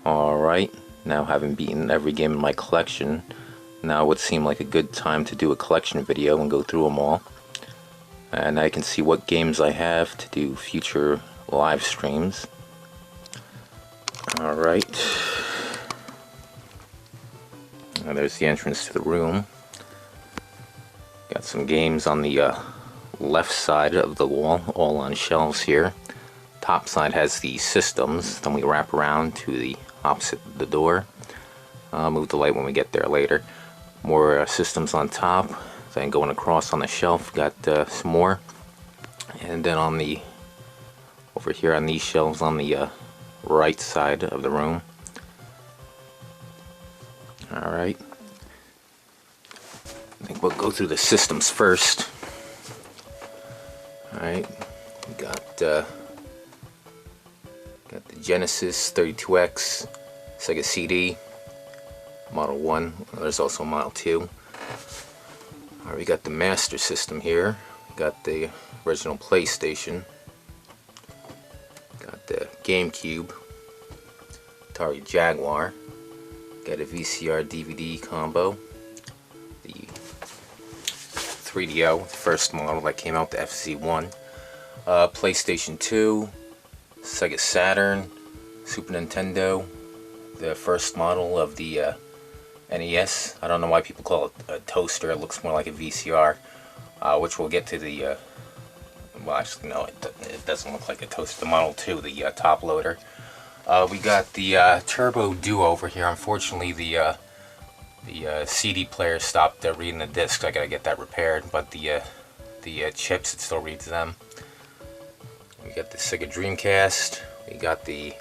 Alright, now having beaten every game in my collection, now would seem like a good time to do a collection video and go through them all. And I can see what games I have to do future live streams. Alright. Now there's the entrance to the room. Got some games on the left side of the wall, all on shelves here. Top side has the systems, then we wrap around to the opposite of the door. Move the light when we get there later. More systems on top, then going across on the shelf, got some more. And then on the, over here on these shelves on the right side of the room. Alright. I think we'll go through the systems first. Alright, we got the Genesis 32X, Sega CD, Model 1, there's also Model 2. Alright, we got the Master System here, we got the original PlayStation, got the Gamecube, Atari Jaguar, got a VCR DVD combo, the 3DO, the first model that came out, the FC1, PlayStation 2, Sega Saturn, Super Nintendo, the first model of the NES. I don't know why people call it a toaster, it looks more like a VCR, which we'll get to the, well actually no, it doesn't look like a toaster, the Model 2, the top loader. We got the Turbo Duo over here. Unfortunately the CD player stopped reading the discs. I gotta get that repaired, but the chips, it still reads them. We got the Sega Dreamcast, we got the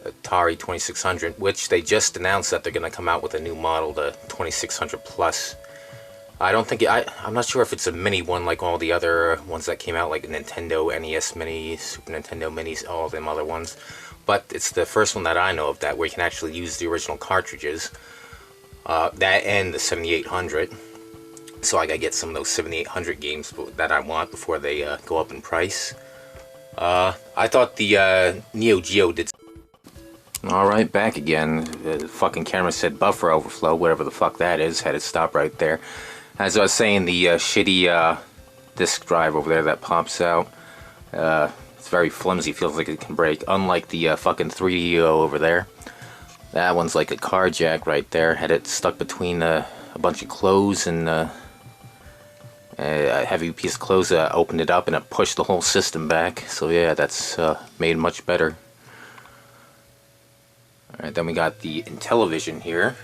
Atari 2600, which they just announced that they're gonna come out with a new model, the 2600 Plus. I don't think I'm not sure if it's a mini one like all the other ones that came out, like Nintendo NES Mini, Super Nintendo Minis, all them other ones. But it's the first one that I know of that where you can actually use the original cartridges. That and the 7800. So I gotta get some of those 7800 games that I want before they go up in price. I thought the Neo Geo did. Alright, back again. The fucking camera said buffer overflow, whatever the fuck that is. Had it stop right there. As I was saying, the shitty disk drive over there that pops out. It's very flimsy, feels like it can break. Unlike the fucking 3DO over there. That one's like a car jack right there. Had it stuck between a bunch of clothes and a heavy piece of clothes. Opened it up and it pushed the whole system back. So yeah, that's made much better. Alright, then we got the Intellivision here.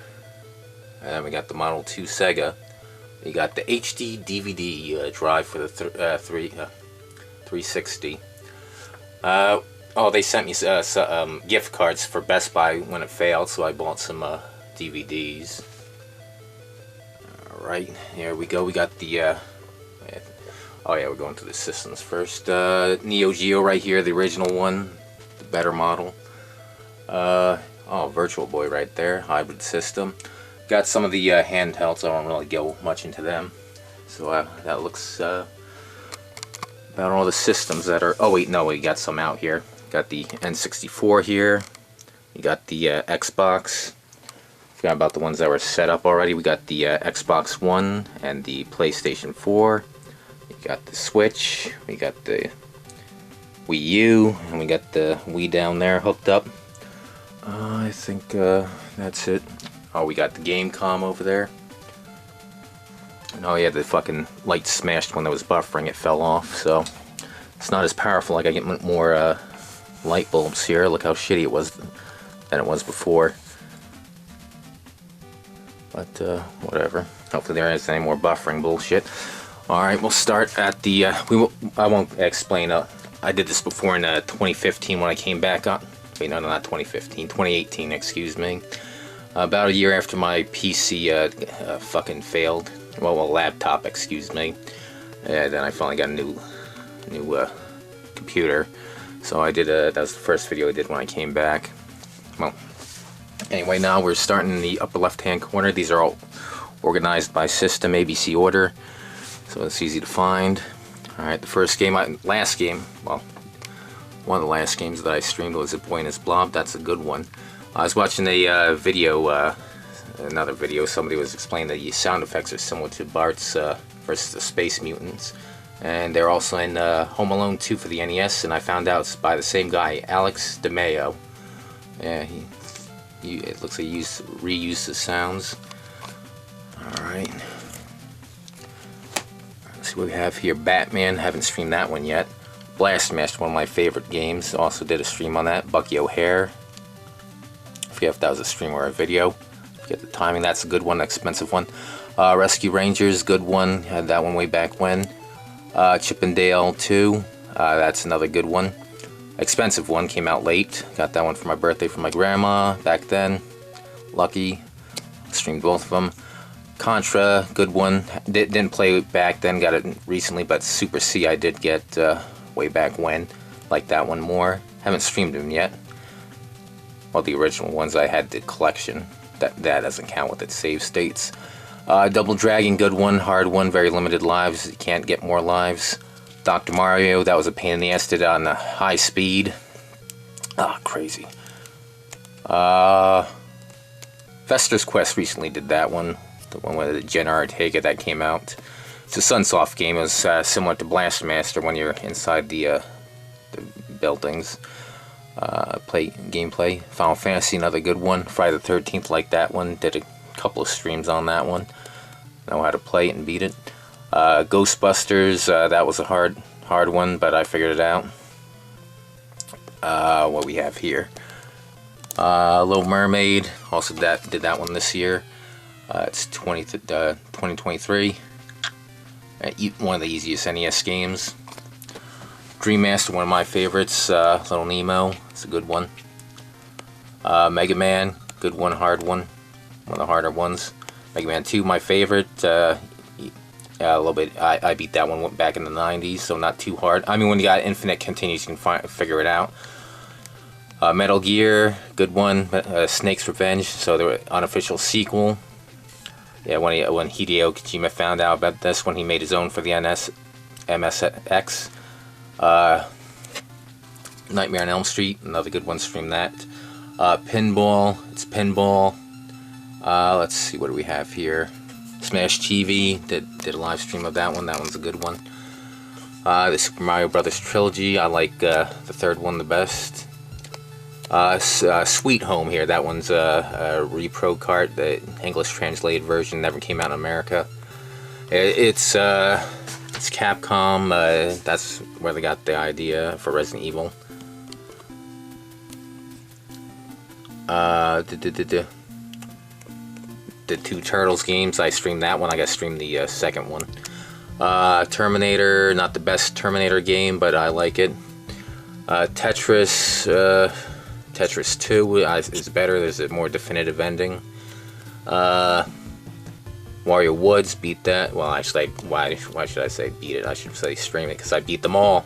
And then we got the Model 2 Sega. We got the HD DVD drive for the 360. Oh, they sent me gift cards for Best Buy when it failed, so I bought some DVDs. Alright, here we go. We got the, oh yeah, we're going to the systems first. Neo Geo right here, the original one, the better model. Oh, Virtual Boy right there, hybrid system. Got some of the handhelds, I don't really go much into them. So that looks about all the systems that are, oh wait, no, we got some out here. Got the N64 here. You got the Xbox. Forgot about the ones that were set up already. We got the Xbox One and the PlayStation 4. You got the Switch. We got the Wii U, and we got the Wii down there hooked up. I think that's it. Oh, we got the Gamecube over there. And oh yeah, the fucking light smashed when I was buffering. It fell off, so it's not as powerful. I gotta get more light bulbs here. Look how shitty it was than it was before. But whatever. Hopefully there isn't any more buffering bullshit. Alright, we'll start at the I won't explain. I did this before in 2015 when I came back on. Wait, no, not 2015. 2018, excuse me. About a year after my PC fucking failed. Well, laptop, excuse me. Then I finally got a new computer. So I did that was the first video I did when I came back. Well, anyway, now we're starting in the upper left-hand corner. These are all organized by system, ABC order, so it's easy to find. Alright, the first game, last game, well, one of the last games that I streamed was A Boy and His Blob. That's a good one. I was watching a video, another video. Somebody was explaining that the sound effects are similar to Bart's versus the Space Mutants, and they're also in Home Alone 2 for the NES. And I found out it's by the same guy, Alex DeMeo. Yeah, it looks like he reused the sounds. All right. Let's see what we have here. Batman. Haven't streamed that one yet. Blastmaster, one of my favorite games. Also did a stream on that. Bucky O'Hare. I forget if that was a stream or a video. Forget the timing. That's a good one, expensive one. Rescue Rangers, good one. Had that one way back when. Chip and Dale 2. That's another good one. Expensive one, came out late. Got that one for my birthday from my grandma back then. Lucky. Streamed both of them. Contra, good one. Didn't play it back then, got it recently, but Super C I did get way back when. Like that one more. Haven't streamed them yet. Well, the original ones I had the collection. That doesn't count with its save states. Double Dragon, good one. Hard one, very limited lives. You can't get more lives. Dr. Mario, that was a pain in the ass. Did it on the high speed. Ah, crazy. Fester's Quest recently did that one. The one with Jenna Ortega that came out. It's a Sunsoft game. It was similar to Blastmaster when you're inside the buildings. Gameplay. Final Fantasy, another good one. Friday the 13th, like that one. Did a couple of streams on that one. Know how to play it and beat it. Ghostbusters, that was a hard one, but I figured it out. What we have here. Little Mermaid, also did that one this year. It's 2023. One of the easiest NES games. Dream Master, one of my favorites. Little Nemo, it's a good one. Mega Man, good one, hard one. One of the harder ones. Mega Man 2, my favorite. A little bit. I beat that one back in the 90s, so not too hard. I mean, when you got infinite continues, you can figure it out. Metal Gear, good one. Snake's Revenge, so the unofficial sequel. Yeah, when Hideo Kojima found out about this, when he made his own for the MSX. Nightmare on Elm Street, another good one, stream that. Pinball, it's Pinball. Let's see, what do we have here? Smash TV, did a live stream of that one. That one's a good one. The Super Mario Brothers trilogy, I like the third one the best. Sweet Home here, that one's a repro cart. The English translated version never came out in America. It's Capcom. That's where they got the idea for Resident Evil. The two Turtles games, I streamed that one. I got to stream the second one. Terminator, not the best Terminator game, but I like it. Tetris 2 is better. There's a more definitive ending. Wario Woods, beat that. Well, actually, why should I say beat it? I should say stream it, because I beat them all.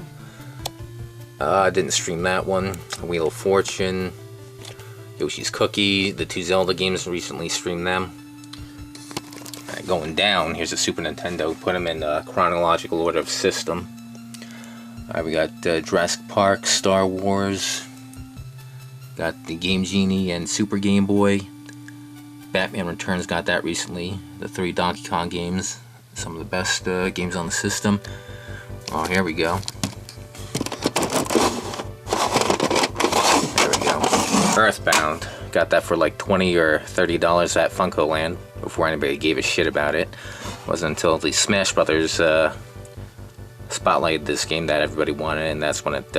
I didn't stream that one. Wheel of Fortune, Yoshi's Cookie, the two Zelda games, recently streamed them. Going down, here's a Super Nintendo. Put them in chronological order of system. We got Jurassic Park, Star Wars. Got the Game Genie and Super Game Boy. Batman Returns, got that recently. The 3 Donkey Kong games. Some of the best games on the system. Oh, here we go. There we go. Earthbound. Got that for like $20 or $30 at Funko Land before anybody gave a shit about it. It wasn't until the Smash Brothers spotlighted this game that everybody wanted, and that's when it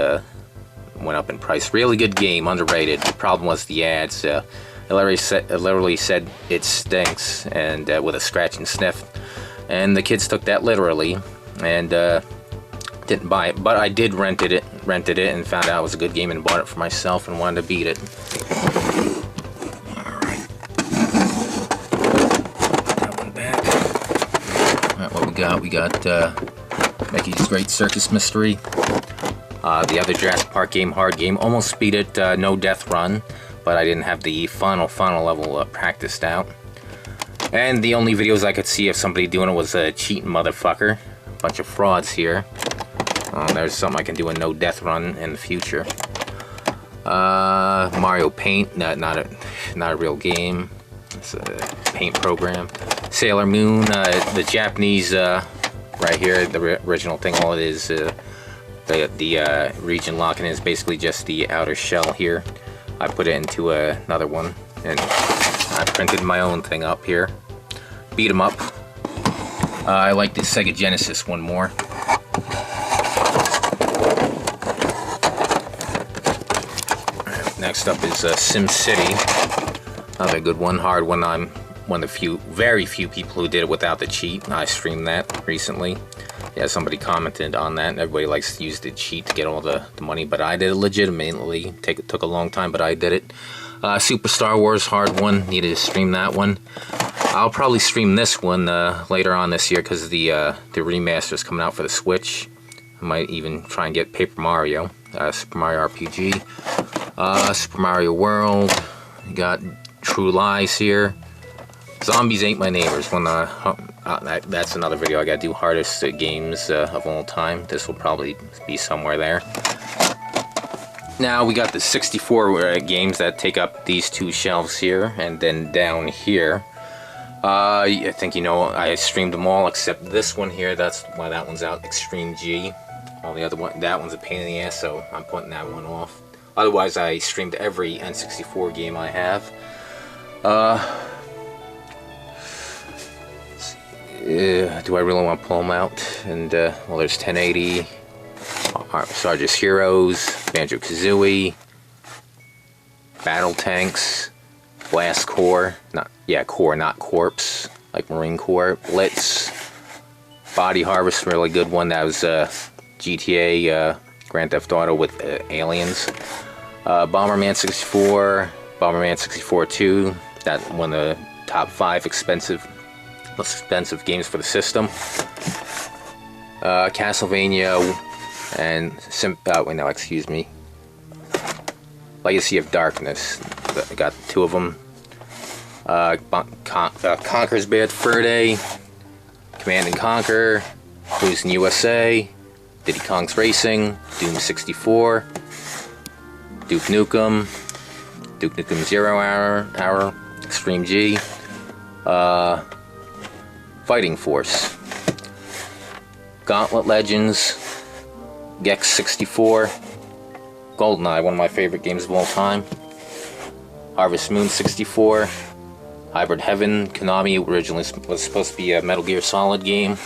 went up in price. Really good game, underrated. The problem was the ads. It literally said it stinks, and with a scratch and sniff. And the kids took that literally and didn't buy it. But I did rented it and found out it was a good game and bought it for myself and wanted to beat it. Alright. That one back. Alright, what we got? We got Mickey's Great Circus Mystery. The other Jurassic Park game, hard game. Almost beat it, no death run, but I didn't have the final level practiced out. And the only videos I could see of somebody doing it was a cheating motherfucker. A bunch of frauds here. There's something I can do a no death run in the future. Mario Paint, not a real game. It's a paint program. Sailor Moon, the Japanese right here, the original thing. All it is, the region locking is basically just the outer shell here. I put it into another one, and I printed my own thing up here. Beat 'em up. I like the Sega Genesis one more. Next up is Sim City. Another good one, hard one. I'm one of the very few people who did it without the cheat. I streamed that recently. Yeah, somebody commented on that, and everybody likes to use the cheat to get all the money, but I did it legitimately. It took a long time, but I did it. Super Star Wars, hard one. Needed to stream that one. I'll probably stream this one later on this year because the remaster is coming out for the Switch. I might even try and get Paper Mario, Super Mario RPG. Super Mario World. We got True Lies here. Zombies Ain't My Neighbors. That's another video I gotta do. Hardest games of all time. This will probably be somewhere there. Now we got the 64 games that take up these two shelves here, and then down here. I think you know I streamed them all except this one here. That's why that one's out. Extreme G. All the other one, that one's a pain in the ass, so I'm putting that one off. Otherwise, I streamed every N64 game I have. Do I really want to pull them out? And well, there's 1080, Sarge's Heroes, Banjo-Kazooie, Battle Tanks, Blast Corps, Corps, not Corpse, like Marine Corps, Blitz, Body Harvest, really good one. That was GTA Grand Theft Auto with aliens. Bomberman 64, Bomberman 64 2, that one of the top 5 most expensive games for the system. Castlevania and Legacy of Darkness. I got 2 of them. Conker's Bad Fur Day, Command and Conquer, Cruis'n USA, Diddy Kong's Racing, Doom 64, Duke Nukem 0 Hour, Extreme G, Fighting Force, Gauntlet Legends, Gex 64, GoldenEye, one of my favorite games of all time, Harvest Moon 64, Hybrid Heaven. Konami originally was supposed to be a Metal Gear Solid game.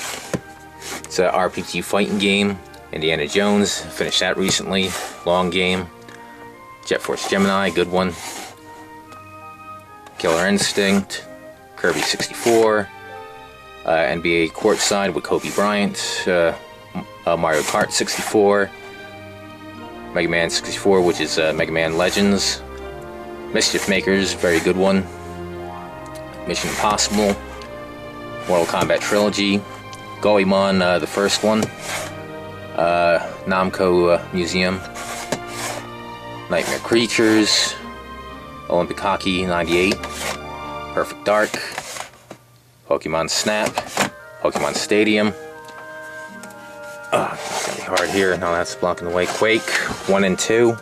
It's an RPG fighting game. Indiana Jones, finished that recently, long game. Jet Force Gemini, good one. Killer Instinct, Kirby 64, NBA Courtside with Kobe Bryant, Mario Kart 64, Mega Man 64, which is Mega Man Legends, Mischief Makers, very good one, Mission Impossible, Mortal Kombat Trilogy, Goemon, the first one, Namco Museum, Nightmare Creatures, Olympic Hockey 98, Perfect Dark, Pokemon Snap, Pokemon Stadium. It's gonna be hard here. No, that's blocking the way. Quake 1 and 2,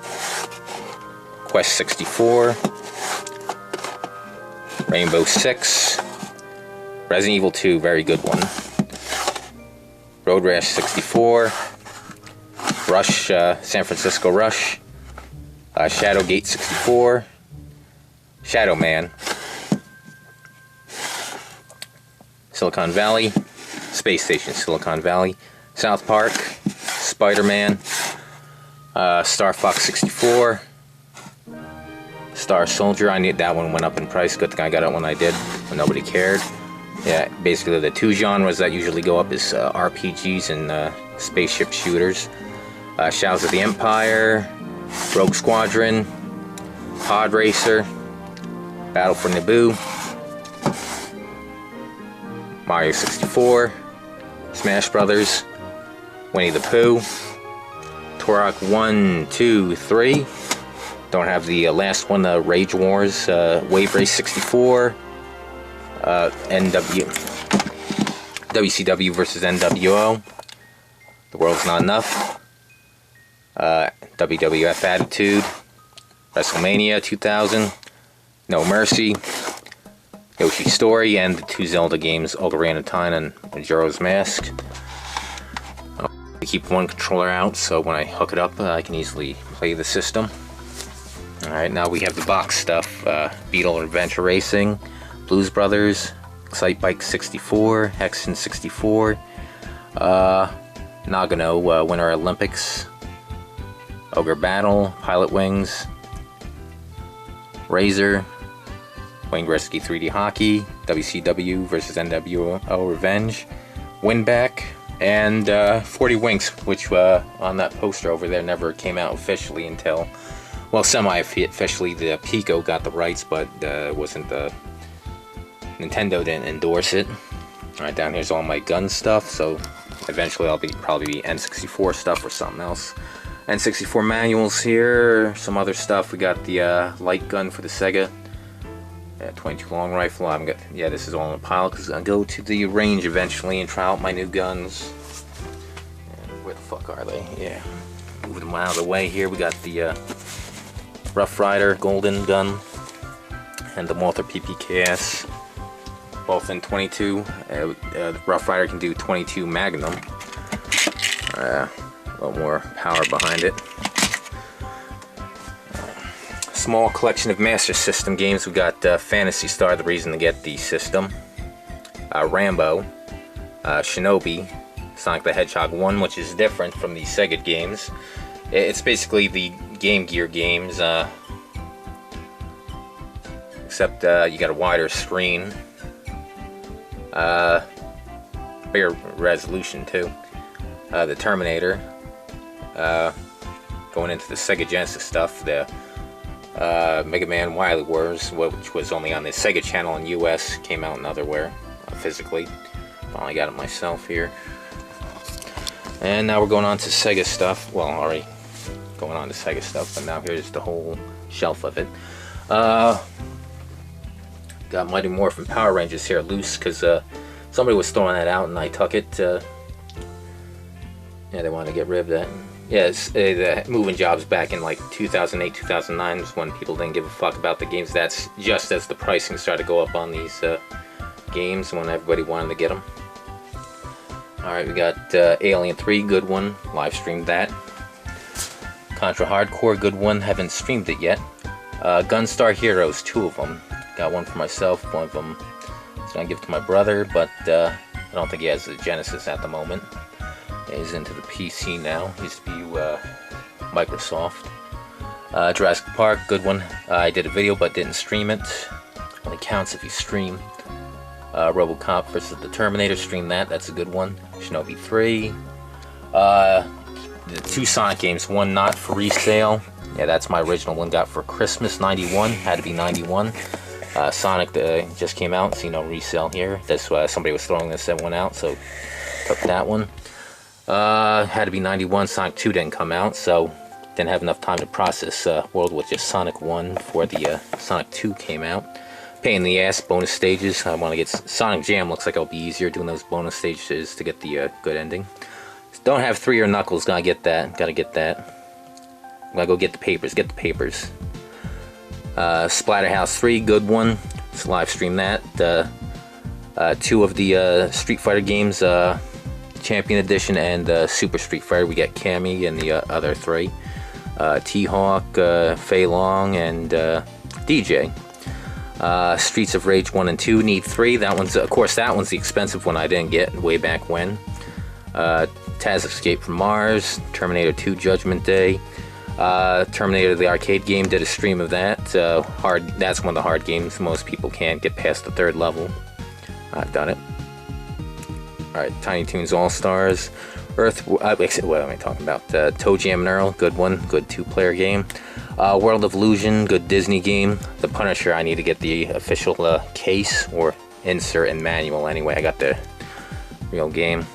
Quest 64, Rainbow Six, Resident Evil 2, very good one. Road Rash 64, Rush, San Francisco Rush, Shadowgate 64, Shadow Man, Silicon Valley, Space Station Silicon Valley, South Park, Spider-Man, Star Fox 64, Star Soldier. That one went up in price. Good thing I got it when I did, when nobody cared. Yeah, basically the 2 genres that usually go up is RPGs and spaceship shooters. Shadows of the Empire, Rogue Squadron, Pod Racer, Battle for Naboo, Mario 64, Smash Brothers, Winnie the Pooh, Turok 1, 2, 3. Don't have the last one, Rage Wars, Wave Race 64, WCW versus NWO, The World's Not Enough, WWF Attitude, WrestleMania 2000, No Mercy, Yoshi's Story, and the 2 Zelda games, Ocarina of Time and Majora's Mask. I keep one controller out, so when I hook it up, I can easily play the system. Alright, now we have the box stuff. Beetle Adventure Racing, Blues Brothers, Excitebike 64, Hexen 64, Nagano Winter Olympics, Ogre Battle, Pilot Wings, Razor, Wayne Gretzky 3D Hockey, WCW vs NWO Revenge, Winback, and 40 Winks, which on that poster over there never came out officially until, well, semi-officially. The Pico got the rights, but it wasn't the Nintendo didn't endorse it. Alright, down here's all my gun stuff, so eventually I'll probably be N64 stuff or something else. N64 manuals here, some other stuff. We got the light gun for the Sega. 22 long rifle. Yeah, this is all in a pile because I'll go to the range eventually and try out my new guns. And where the fuck are they? Yeah, moving them out of the way here. We got the Rough Rider Golden gun and the Walther PPKS, both in 22. The Rough Rider can do 22 Magnum. A little more power behind it. Small collection of Master System games. We got Phantasy Star, the reason to get the system. Rambo, Shinobi, Sonic the Hedgehog 1, which is different from the Sega games. It's basically the Game Gear games, except you got a wider screen, bigger resolution too. The Terminator, going into the Sega Genesis stuff, the Mega Man Wily Wars, which was only on the Sega channel in US, came out in otherwhere physically. Finally got it myself here. And now we're going on to Sega stuff. Well, already going on to Sega stuff, but now here's the whole shelf of it. Got Mighty Morphin Power Rangers here loose because somebody was throwing that out and I took it. Yeah, they wanted to get rid of that. Yes, the moving jobs back in like 2008, 2009 was when people didn't give a fuck about the games. That's just as the pricing started to go up on these games when everybody wanted to get them. Alright, we got Alien 3, good one, live streamed that. Contra Hardcore, good one, haven't streamed it yet. Gunstar Heroes, 2 of them. Got one for myself, one of them I was going to give to my brother, but I don't think he has a Genesis at the moment. He's into the PC now. Used to be Microsoft. Jurassic Park, good one. I did a video but didn't stream it. Only counts if you stream. RoboCop vs. the Terminator, stream that. That's a good one. Shinobi 3. The 2 Sonic games, one not for resale. Yeah, that's my original one. Got for Christmas '91. Had to be '91. Sonic just came out. See no resale here. That's somebody was throwing this one out, so took that one. Had to be '91. Sonic 2 didn't come out, so didn't have enough time to process World with just Sonic 1 before the Sonic 2 came out. Pain in the ass, bonus stages. I want to get Sonic Jam. Looks like it'll be easier doing those bonus stages to get the good ending. Don't have 3 or Knuckles. Gotta get that. Gotta get that. Gotta go get the papers. Get the papers. Splatterhouse 3, good one. Let's live stream that. 2 of the Street Fighter games. Champion Edition and Super Street Fighter. We got Cammy and the other 3. T-Hawk, Fei Long, and DJ. Streets of Rage 1 and 2 need 3. That one's, of course, that one's the expensive one I didn't get way back when. Taz Escape from Mars, Terminator 2 Judgment Day. Terminator the arcade game, did a stream of that. That's one of the hard games. Most people can't get past the 3rd level. I've done it. Alright, Tiny Toons All-Stars, what am I talking about? Toe Jam and Earl, good one, good 2-player game. World of Illusion, good Disney game. The Punisher, I need to get the official case or insert in manual anyway. I got the real game.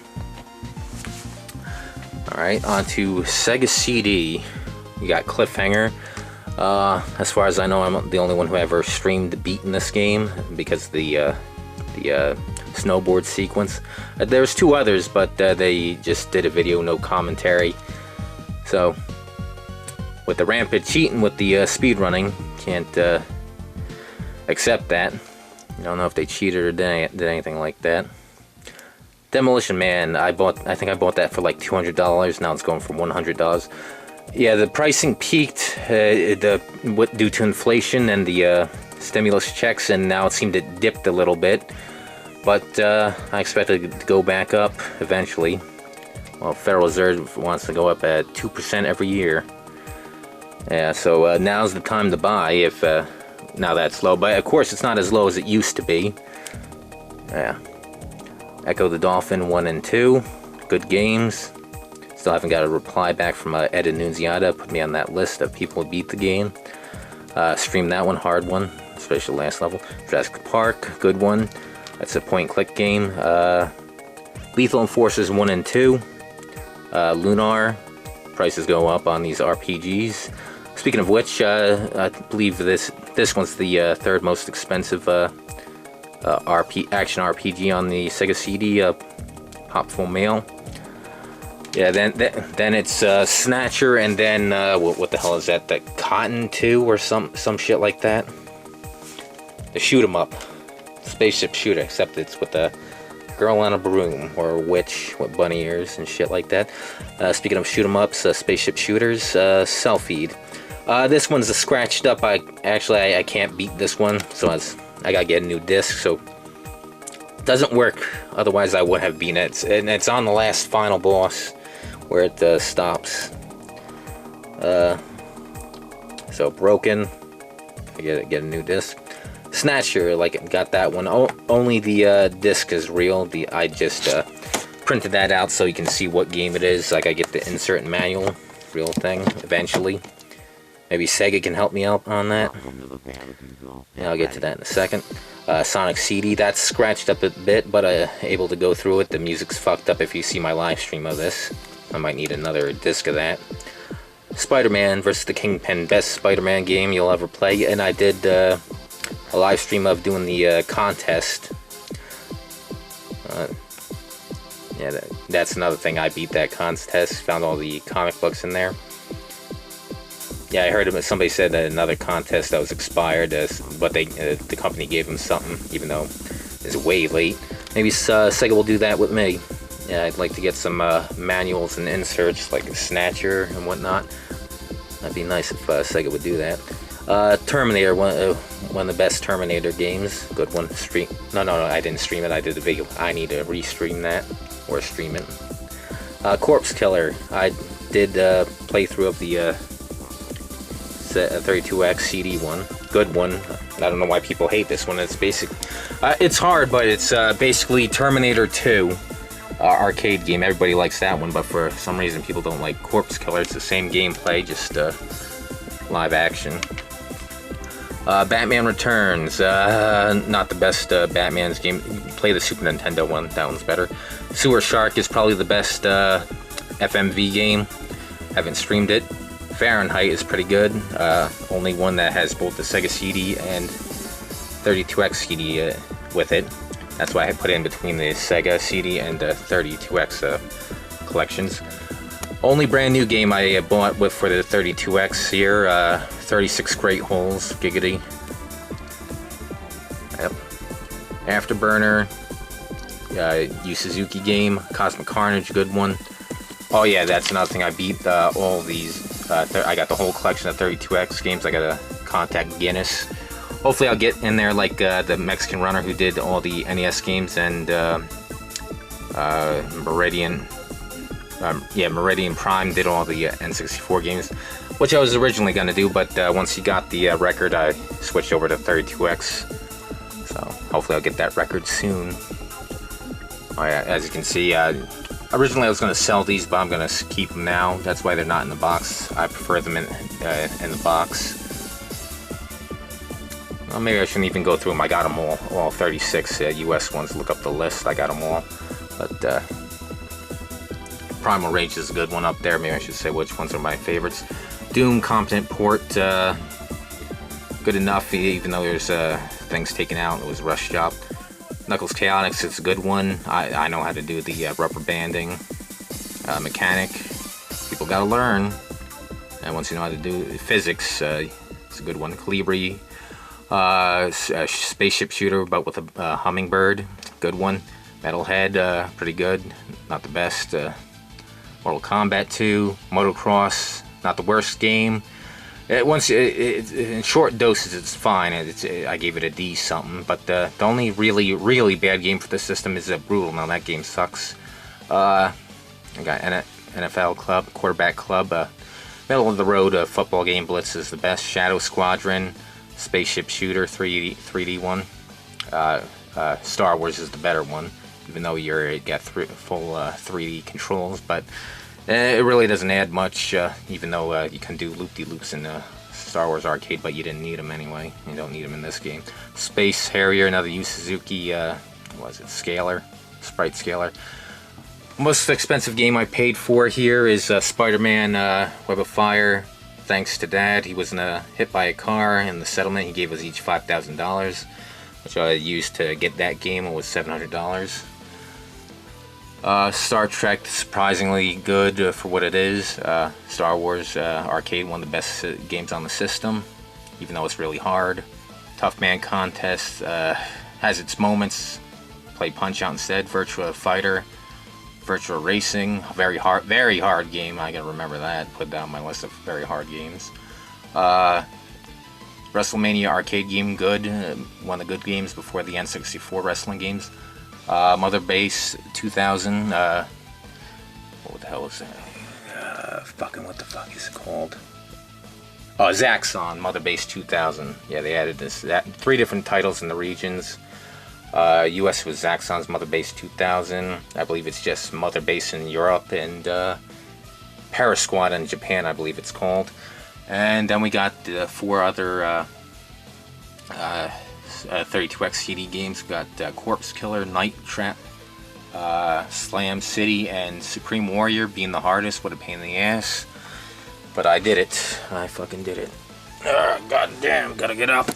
Alright, on to Sega CD. We got Cliffhanger. As far as I know, I'm the only one who ever streamed beating this game because the snowboard sequence. There's 2 others, but they just did a video, no commentary. So with the rampant cheating with the speed running. Can't accept that. I don't know if they cheated or did anything like that. Demolition Man, I think I bought that for like $200. Now it's going for $100. Yeah, the pricing peaked due to inflation and the stimulus checks, and now it seemed to dipped a little bit. But I expect it to go back up eventually. Well, Federal Reserve wants to go up at 2% every year. Yeah, so now's the time to buy if now that's low. But of course, it's not as low as it used to be. Yeah. Echo the Dolphin 1 and 2. Good games. Still haven't got a reply back from Ed Annunziata. Put me on that list of people who beat the game. Streamed that one, hard one, especially the last level. Jurassic Park, good one. That's a point-and-click game. Lethal Enforcers 1 and 2. Lunar. Prices go up on these RPGs. Speaking of which, I believe this one's the third most expensive action RPG on the Sega CD. Pop Full Mail. Yeah, then it's Snatcher, and then what the hell is that? The Cotton 2 or some shit like that. The shoot 'em up, spaceship shooter, except it's with a girl on a broom or a witch with bunny ears and shit like that. Speaking of shoot 'em ups, spaceship shooters, Self-Feed. This one's a scratched up. I can't beat this one, so I gotta get a new disc. So it doesn't work. Otherwise, I would have beaten it. And it's on the last final boss where it stops. So Broken. I get a new disc. Snatcher, like, got that one. Only the disc is real. I just printed that out so you can see what game it is. Like, I get the insert manual, real thing, eventually. Maybe Sega can help me out on that. Yeah, I'll get to that in a second. Sonic CD, that's scratched up a bit, but able to go through it. The music's fucked up if you see my live stream of this. I might need another disc of that. Spider-Man vs. the Kingpin, best Spider-Man game you'll ever play. And I did a live stream of doing the contest. Yeah, that's another thing. I beat that contest. Found all the comic books in there. Yeah, I heard somebody said that another contest that was expired, but the company gave them something, even though it's way late. Maybe Sega will do that with me. Yeah, I'd like to get some manuals and inserts, like a Snatcher and whatnot. That'd be nice if Sega would do that. Terminator, one of the best Terminator games. Good one. No, I didn't stream it. I did a video. I need to restream that or stream it. Corpse Killer. I did playthrough of the 32X CD one. Good one. I don't know why people hate this one. It's it's hard, but it's basically Terminator 2 arcade game. Everybody likes that one, but for some reason people don't like Corpse Killer. It's the same gameplay, just live action. Batman Returns. Not the best Batman's game. Play the Super Nintendo one. That one's better. Sewer Shark is probably the best FMV game. Haven't streamed it. Fahrenheit is pretty good. Only one that has both the Sega CD and 32X CD with it. That's why I put it in between the Sega CD and the 32X collections. Only brand new game I bought for the 32X here. 36 Great Holes, giggity. Yep. Afterburner. Yu Suzuki game. Cosmic Carnage, good one. Oh yeah, that's another thing. I beat all these. I got the whole collection of 32X games. I got to contact Guinness. Hopefully I'll get in there like the Mexican runner who did all the NES games and Meridian. Meridian Prime did all the N64 games, which I was originally going to do, but once he got the record, I switched over to 32X. So hopefully I'll get that record soon. Oh, yeah, as you can see, originally I was going to sell these, but I'm going to keep them now. That's why they're not in the box. I prefer them in the box. Well, maybe I shouldn't even go through them. I got them all 36 US ones. Look up the list. I got them all. But Primal Rage is a good one up there. Maybe I should say which ones are my favorites. Doom Competent Port. Good enough, even though there's things taken out. It was a rush job. Knuckles Chaotix is a good one. I know how to do the rubber banding mechanic. People gotta learn. And once you know how to do physics, it's a good one. Calibri, a spaceship shooter, but with a hummingbird, good one. Metalhead, pretty good, not the best. Mortal Kombat 2, Motocross, not the worst game. In short doses, it's fine. I gave it a D something, but the only really bad game for the system is Brutal. Now that game sucks. I got NFL Club, Quarterback Club, middle of the road football game. Blitz is the best. Shadow Squadron, Spaceship Shooter, 3D one. Star Wars is the better one, even though you got full 3D controls, but it really doesn't add much, even though you can do loop-de-loops in Star Wars Arcade, but you didn't need them anyway. You don't need them in this game. Space Harrier, another Yu Suzuki, Scalar, Sprite Scalar. Most expensive game I paid for here is Spider-Man Web of Fire. Thanks to Dad, he was hit by a car, and the settlement, he gave us each $5,000, which I used to get that game. It was $700. Star Trek, surprisingly good for what it is. Star Wars Arcade, one of the best games on the system, even though it's really hard. Tough Man Contest has its moments. Play Punch-Out instead. Virtua Fighter, Virtua Racing, very hard game. I gotta remember that. Put that on my list of very hard games. WrestleMania Arcade game, good. One of the good games before the N64 wrestling games. Mother Base 2000, what the hell is that? What the fuck is it called? Oh, Zaxxon, Mother Base 2000. Yeah, they added 3 different titles in the regions. US was Zaxxon's Mother Base 2000. I believe it's just Mother Base in Europe, and Paris Squad in Japan, I believe it's called. And then we got 4 other 32X CD games. We got Corpse Killer, Night Trap, Slam City, and Supreme Warrior being the hardest. What a pain in the ass. But I did it. I fucking did it. God damn, gotta get up.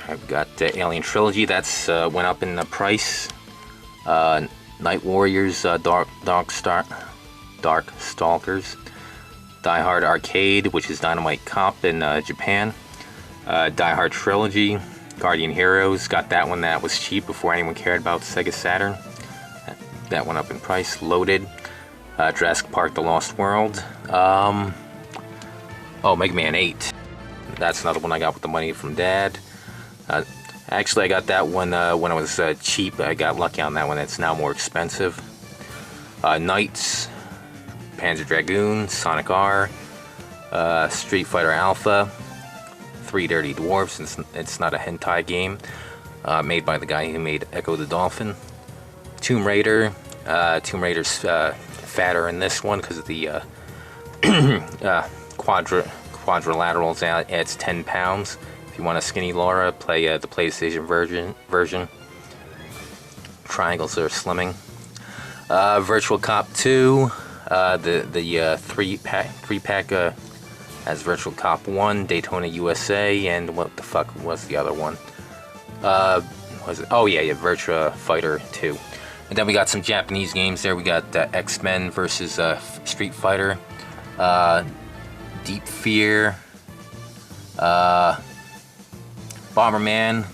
I've got Alien Trilogy. That's went up in the price. Night Warriors, Dark Stalkers. Die Hard Arcade, which is Dynamite Cop in Japan. Die Hard Trilogy, Guardian Heroes, got that one. That was cheap before anyone cared about Sega Saturn. That went up in price. Loaded, Jurassic Park: The Lost World. Mega Man 8. That's another one I got with the money from Dad. Actually, I got that one when it was cheap. I got lucky on that one. It's now more expensive. Knights, Panzer Dragoon, Sonic R, Street Fighter Alpha, 3 Dirty Dwarfs. It's not a hentai game, made by the guy who made Echo the Dolphin. Tomb Raider. Tomb Raider's fatter in this one because of the quadrilaterals. Adds 10 pounds. If you want a skinny Laura, play the PlayStation version. Triangles are slimming. Virtual Cop 2. The three pack as Virtual Cop 1, Daytona USA, and what the fuck was the other one? Was it? Oh yeah, Virtua Fighter 2. And then we got some Japanese games there. We got X-Men versus Street Fighter, Deep Fear, Bomberman.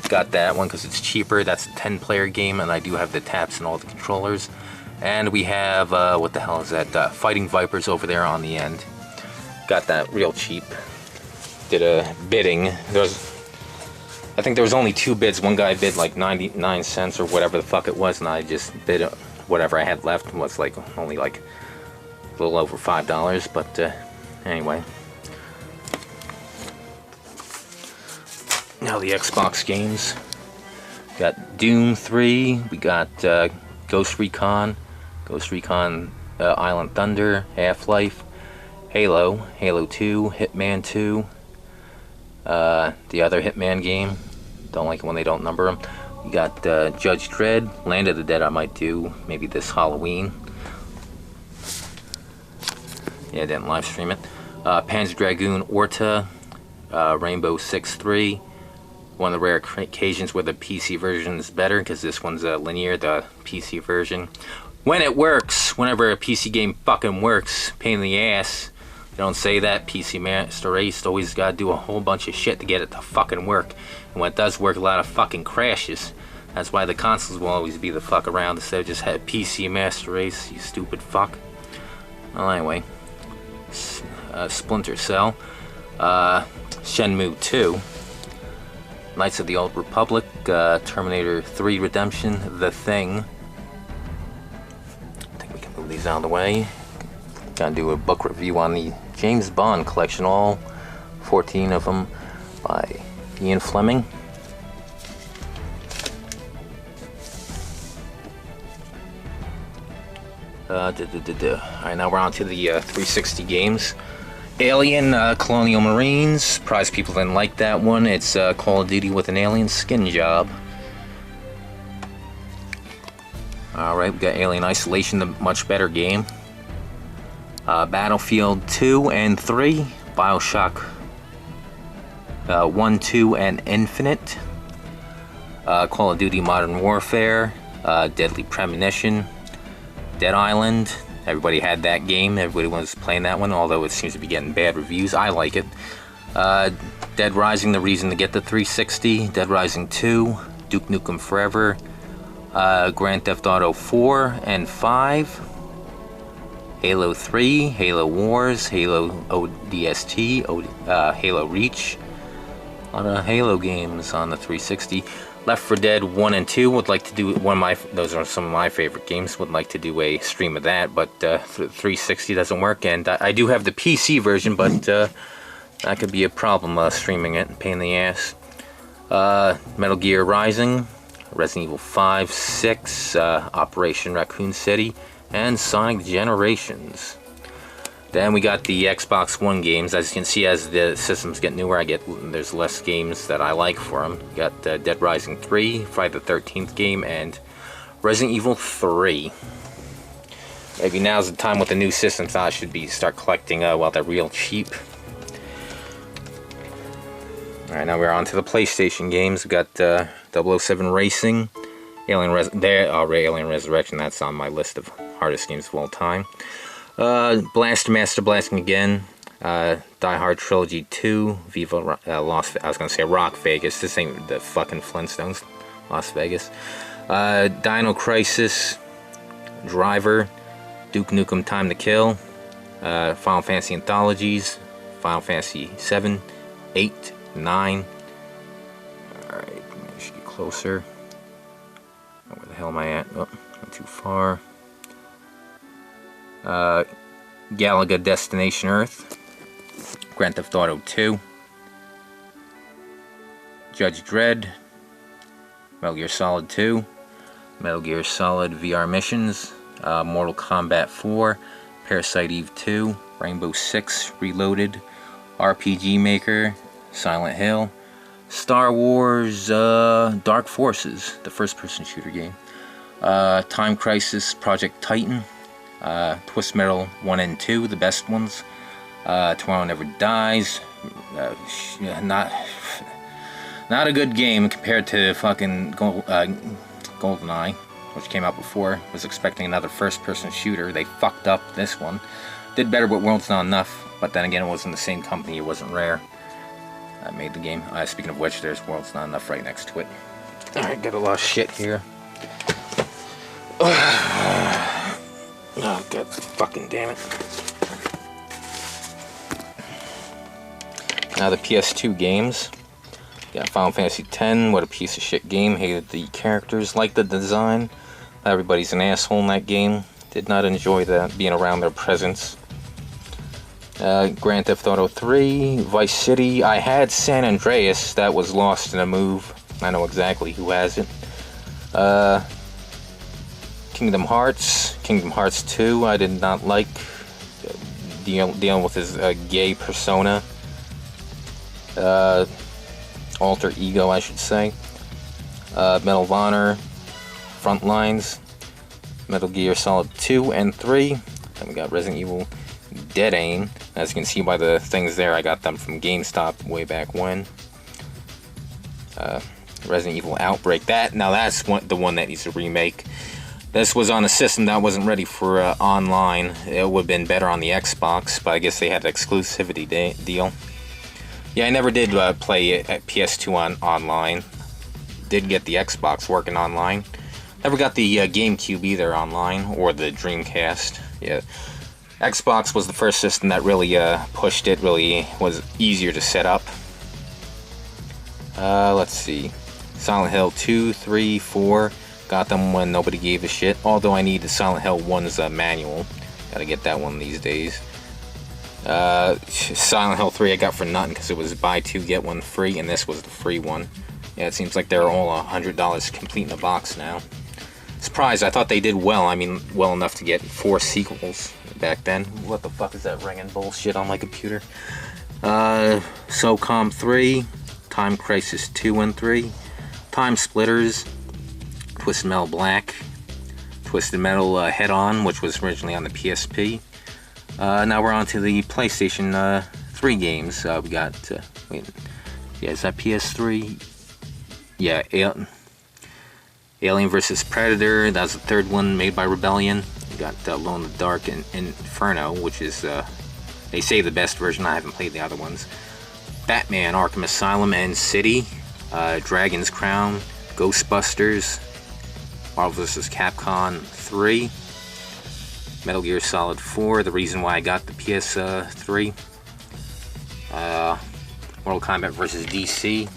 Got that one because it's cheaper. That's a 10-player game, and I do have the taps and all the controllers. And we have, what the hell is that? Fighting Vipers over there on the end. Got that real cheap. Did a bidding. I think there was only 2 bids. One guy bid like 99 cents or whatever the fuck it was, and I just bid whatever I had left. It was like only like a little over $5, but anyway. Now the Xbox games. Got Doom 3. We got Ghost Recon Island Thunder, Half-Life, Halo 2, Hitman 2, the other Hitman game. Don't like it when they don't number them. We got Judge Dredd, Land of the Dead. I might do maybe this Halloween. Yeah, I didn't live stream it. Panzer Dragoon Orta, Rainbow Six 3, One of the rare occasions where the PC version is better, because this one's linear, the PC version. When it works, whenever a PC game fucking works, pain in the ass. They don't say that. PC Master Race always gotta do a whole bunch of shit to get it to fucking work. And when it does work, a lot of fucking crashes. That's why the consoles will always be the fuck around instead of just have PC Master Race, you stupid fuck. Well, anyway. Splinter Cell. Shenmue 2. Knights of the Old Republic. Terminator 3 Redemption. The Thing. I think we can move these out of the way. Gonna do a book review on the James Bond collection, all 14 of them by Ian Fleming. Alright, now we're on to the 360 games. Alien Colonial Marines. Surprised people didn't like that one. It's Call of Duty with an alien skin job. Alright, we got Alien Isolation, the much better game. Battlefield 2 and 3, Bioshock 1, 2, and Infinite, Call of Duty Modern Warfare, Deadly Premonition, Dead Island. Everybody had that game, everybody was playing that one, although it seems to be getting bad reviews. I like it. Dead Rising, the reason to get the 360, Dead Rising 2, Duke Nukem Forever, Grand Theft Auto 4 and 5, Halo 3, Halo Wars, Halo ODST, Halo Reach. A lot of Halo games on the 360. Left 4 Dead 1 and 2 would like to do those are some of my favorite games. Would like to do a stream of that, but 360 doesn't work. And I do have the PC version, but that could be a problem streaming it. Pain in the ass. Metal Gear Rising, Resident Evil 5, 6, Operation Raccoon City, and Sonic Generations. Then we got the Xbox One games. As you can see, as the systems get newer, there's less games that I like for them. We got Dead Rising 3, Friday the 13th game, and Resident Evil 3. Maybe now's the time with the new systems I should start collecting while they're real cheap. Alright, now we're on to the PlayStation games. We got 007 Racing, Alien Resurrection. That's on my list of hardest games of all time. Master Blasting again. Die Hard Trilogy 2, Viva Rock Vegas. This ain't the fucking Flintstones. Las Vegas. Dino Crisis, Driver, Duke Nukem Time to Kill, Final Fantasy Anthologies, Final Fantasy 7, 8, 9. Alright, I should get closer. Oh, where the hell am I at? Oh, not too far. Galaga Destination Earth, Grand Theft Auto 2, Judge Dredd, Metal Gear Solid 2, Metal Gear Solid VR Missions, Mortal Kombat 4, Parasite Eve 2, Rainbow Six Reloaded, RPG Maker, Silent Hill, Star Wars Dark Forces, the first-person shooter game, Time Crisis Project Titan, Twist Metal 1 and 2, the best ones. Tomorrow Never Dies. Not a good game compared to fucking GoldenEye, which came out before. Was expecting another first-person shooter. They fucked up this one. Did better with World's Not Enough, but then again, it wasn't the same company. It wasn't Rare that made the game. Speaking of which, there's World's Not Enough right next to it. Alright, got a lot of shit here. Oh, god fucking damn it. Now the PS2 games. Got Final Fantasy X, what a piece of shit game. Hated the characters, liked the design. Everybody's an asshole in that game. Did not enjoy that, being around their presence. Grand Theft Auto 3, Vice City. I had San Andreas, that was lost in a move. I know exactly who has it. Kingdom Hearts 2, I did not like dealing with his gay persona. Alter ego, I should say. Medal of Honor, Frontlines, Metal Gear Solid 2 and 3. Then we got Resident Evil Dead Aim. As you can see by the things there, I got them from GameStop way back when. Resident Evil Outbreak. That's the one that needs a remake. This was on a system that wasn't ready for online. It would have been better on the Xbox, but I guess they had an exclusivity deal. Yeah, I never did play it at PS2 online. Did get the Xbox working online. Never got the Gamecube either online, or the Dreamcast. Yeah, Xbox was the first system that really pushed it. Really was easier to set up. Let's see. Silent Hill 2, 3, 4. Got them when nobody gave a shit. Although I need the Silent Hill 1's manual. Gotta get that one these days. Silent Hill 3 I got for nothing because it was buy 2 get 1 free, and this was the free one. Yeah, it seems like they're all $100 complete in the box now. Surprised, I thought they did well. I mean, well enough to get 4 sequels back then. What the fuck is that ringing bullshit on my computer? SOCOM 3, Time Crisis 2 and 3, Time Splitters, Twisted Metal Black, Twisted Metal Head On, which was originally on the PSP. Now we're on to the PlayStation 3 games. We got, wait, yeah, is that PS3? Yeah, Alien vs. Predator, that was the third one made by Rebellion. We got Alone in the Dark and Inferno, which is, they say the best version. I haven't played the other ones. Batman, Arkham Asylum and City, Dragon's Crown, Ghostbusters, Marvel vs. Capcom 3, Metal Gear Solid 4, the reason why I got the PS3, Mortal Kombat vs. DC,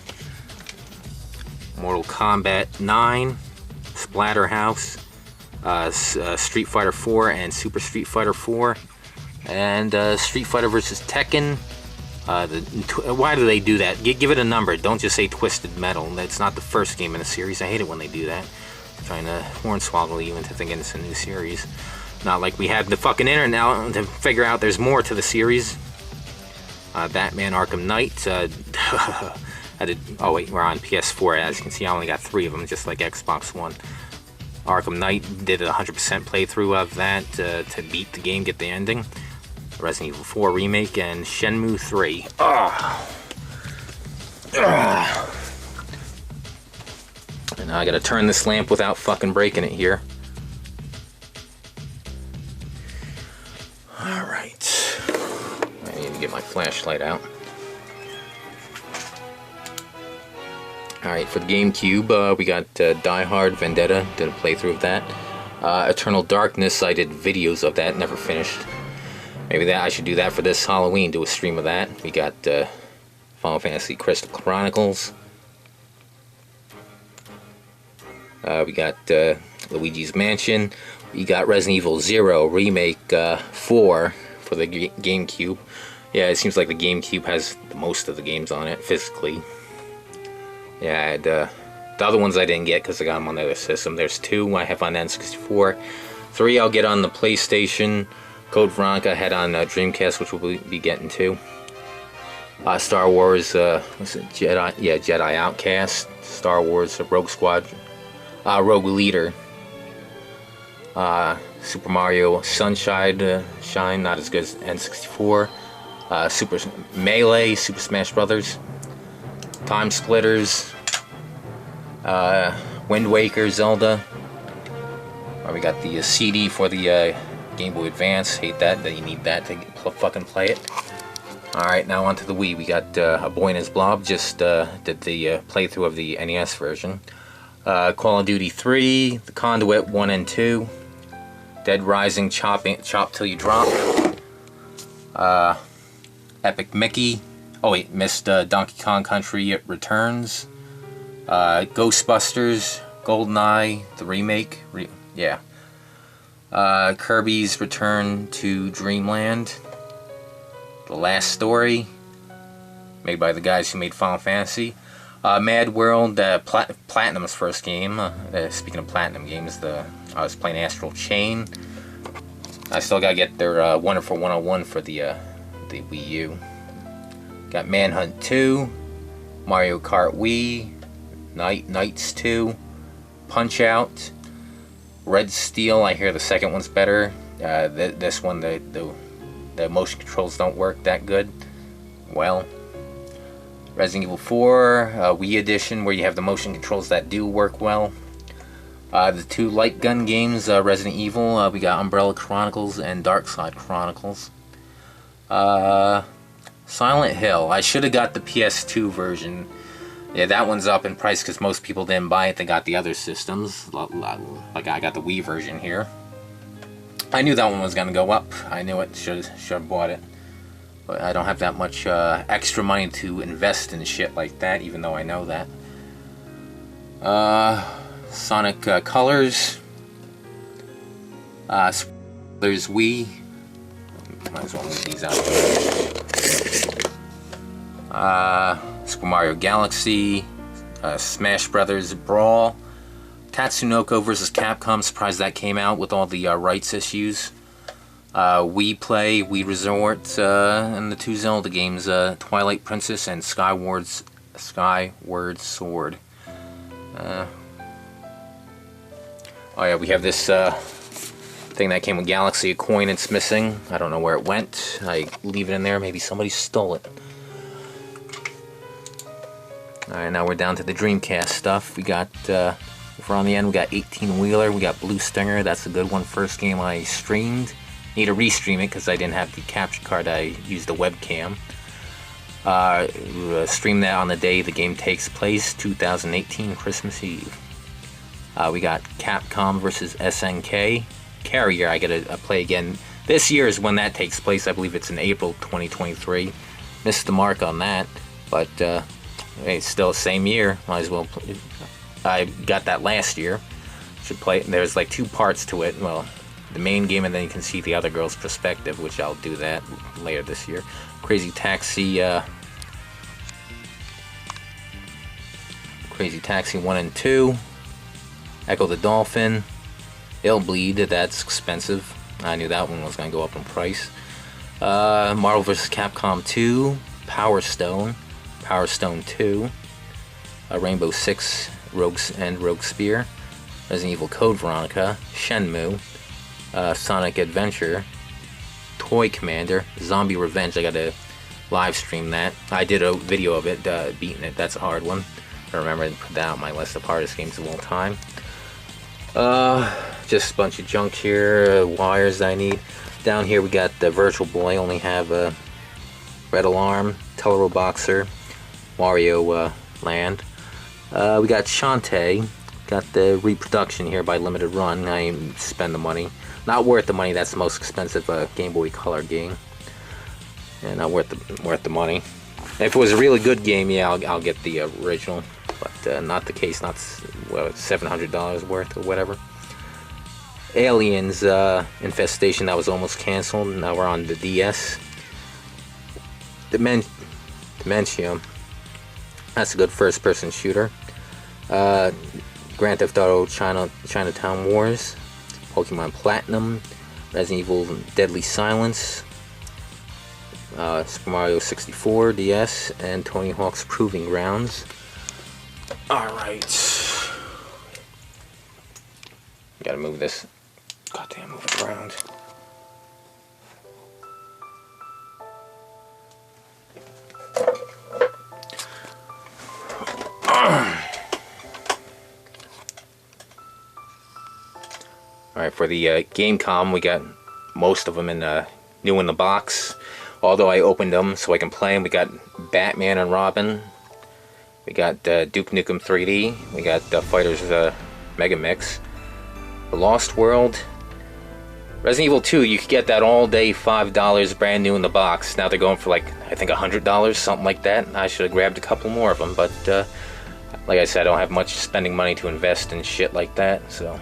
Mortal Kombat 9, Splatterhouse, Street Fighter 4 and Super Street Fighter 4, and Street Fighter vs. Tekken. Why do they do that? Give it a number. Don't just say Twisted Metal. That's not the first game in the series. I hate it when they do that. Trying to hornswoggle you into thinking it's a new series. Not like we have the fucking internet now to figure out there's more to the series. Batman Arkham Knight. Oh wait, we're on PS4. As you can see, I only got 3 of them, just like Xbox One. Arkham Knight did a 100% playthrough of that to beat the game, get the ending. Resident Evil 4 Remake, and Shenmue 3. And now I gotta turn this lamp without fucking breaking it here. Alright. I need to get my flashlight out. Alright, for the GameCube, we got Die Hard Vendetta, did a playthrough of that. Eternal Darkness, I did videos of that, never finished. Maybe I should do that for this Halloween, do a stream of that. We got Final Fantasy Crystal Chronicles. We got Luigi's Mansion. We got Resident Evil 0 Remake 4 for the GameCube. Yeah, it seems like the GameCube has most of the games on it, physically. Yeah, I had, the other ones I didn't get because I got them on the other system. There's 2 I have on N64. 3 I'll get on the PlayStation. Code Veronica I had on Dreamcast, which we'll be getting to. Star Wars, what's it? Jedi? Yeah, Jedi Outcast. Star Wars Rogue Squadron. Rogue Leader. Super Mario Sunshine, Shine, not as good as N64. Super Melee, Super Smash Brothers. Time Splitters. Wind Waker, Zelda. We got the CD for the Game Boy Advance. Hate that you need that to fucking play it. Alright, now onto the Wii. We got A Boy and His Blob. Just did the playthrough of the NES version. Call of Duty 3, The Conduit 1 and 2, Dead Rising, Chop Till You Drop, Epic Mickey. Oh wait, missed Donkey Kong Country Returns, Ghostbusters, GoldenEye, the remake. Kirby's Return to Dreamland, The Last Story, made by the guys who made Final Fantasy. Mad World, Platinum's first game. Speaking of Platinum games, I was playing Astral Chain. I still gotta get their Wonderful 101 for the Wii U. Got Manhunt 2, Mario Kart Wii, Knights 2, Punch Out, Red Steel. I hear the second one's better. This one, the motion controls don't work that good. Well, Resident Evil 4 Wii Edition, where you have the motion controls that do work well. The two light gun games, Resident Evil, we got Umbrella Chronicles and Darkside Chronicles. Silent Hill, I should have got the PS2 version. Yeah, that one's up in price because most people didn't buy it, they got the other systems. Like I got the Wii version here. I knew that one was going to go up. I knew it, should have bought it. But I don't have that much extra money to invest in shit like that, even though I know that. Sonic Colors. There's Wii. Might as well move these out. Super Mario Galaxy. Smash Brothers Brawl. Tatsunoko vs. Capcom. Surprised that came out with all the rights issues. Wii Play, Wii Resort, and the two Zelda games, Twilight Princess and Skyward Sword. Oh yeah, we have this thing that came with Galaxy, a coin it's missing. I don't know where it went. I leave it in there, maybe somebody stole it. Alright, now we're down to the Dreamcast stuff. We got, if we're on the end, we got 18-wheeler, we got Blue Stinger, that's a good one. First game I streamed. Need to restream it because I didn't have the capture card. I used the webcam. Stream that on the day the game takes place, 2018 Christmas Eve. We got Capcom versus SNK. Carrier, I gotta play again. This year is when that takes place. I believe it's in April 2023. Missed the mark on that, but it's still the same year. Might as well play. I got that last year. Should play. There's like two parts to it. Well, the main game, and then you can see the other girl's perspective, which I'll do that later this year. Crazy Taxi 1 and 2. Echo the Dolphin. It'll Bleed, that's expensive. I knew that one was going to go up in price. Marvel vs. Capcom 2. Power Stone 2. Rainbow Six Rogue Spear. Resident Evil Code Veronica. Shenmue. Sonic Adventure, Toy Commander, Zombie Revenge. I gotta live stream that. I did a video of it, beating it. That's a hard one. I remember to put that on my list of hardest games of all time. Just a bunch of junk here, wires I need. Down here we got the Virtual Boy. Only have a Red Alarm, Tellero Boxer, Wario Land. We got Shantae. Got the reproduction here by Limited Run. I ain't spend the money. Not worth the money. That's the most expensive Game Boy Color game. And not worth the money. If it was a really good game, yeah, I'll get the original. But not the case. Not $700 worth or whatever. Aliens Infestation, that was almost canceled. Now we're on the DS. Dementia. That's a good first-person shooter. Grand Theft Auto Chinatown Wars, Pokemon Platinum, Resident Evil Deadly Silence, Super Mario 64 DS, and Tony Hawk's Proving Grounds. Alright. Gotta move this. Goddamn, move it around. Alright, for the Gamecube, we got most of them new in the box. Although I opened them so I can play them. We got Batman and Robin. We got Duke Nukem 3D. We got Fighters Mega Mix. The Lost World. Resident Evil 2, you could get that all day, $5 brand new in the box. Now they're going for like, I think $100, something like that. I should have grabbed a couple more of them, but like I said, I don't have much spending money to invest in shit like that, so.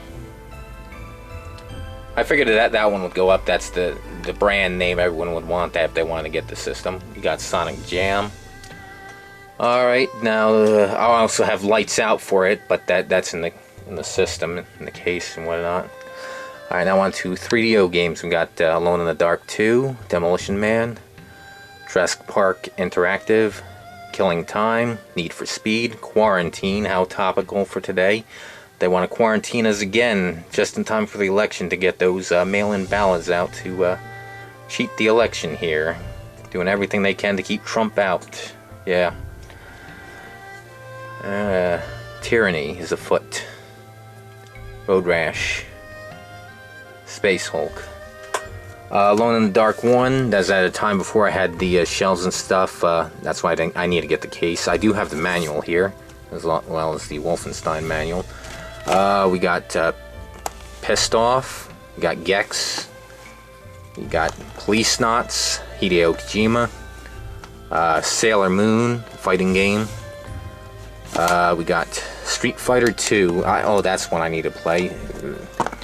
I figured that one would go up. That's the brand name everyone would want that if they wanted to get the system. You got Sonic Jam. Alright, now I'll also have Lights Out for it, but that's in the system, in the case and whatnot. Alright, now on to 3DO games. We got Alone in the Dark 2, Demolition Man, Jurassic Park Interactive, Killing Time, Need for Speed, Quarantine, how topical for today. They want to quarantine us again, just in time for the election, to get those mail-in ballots out to cheat the election here. Doing everything they can to keep Trump out. Yeah. Tyranny is afoot. Road Rash. Space Hulk. Alone in the Dark 1, that's at a time before I had the shelves and stuff. That's why I need to get the case. I do have the manual here, as well as the Wolfenstein manual. We got Pissed Off, we got Gex, we got Police Knots, Hideo Kojima, Sailor Moon, fighting game. We got Street Fighter 2. Oh, that's one I need to play.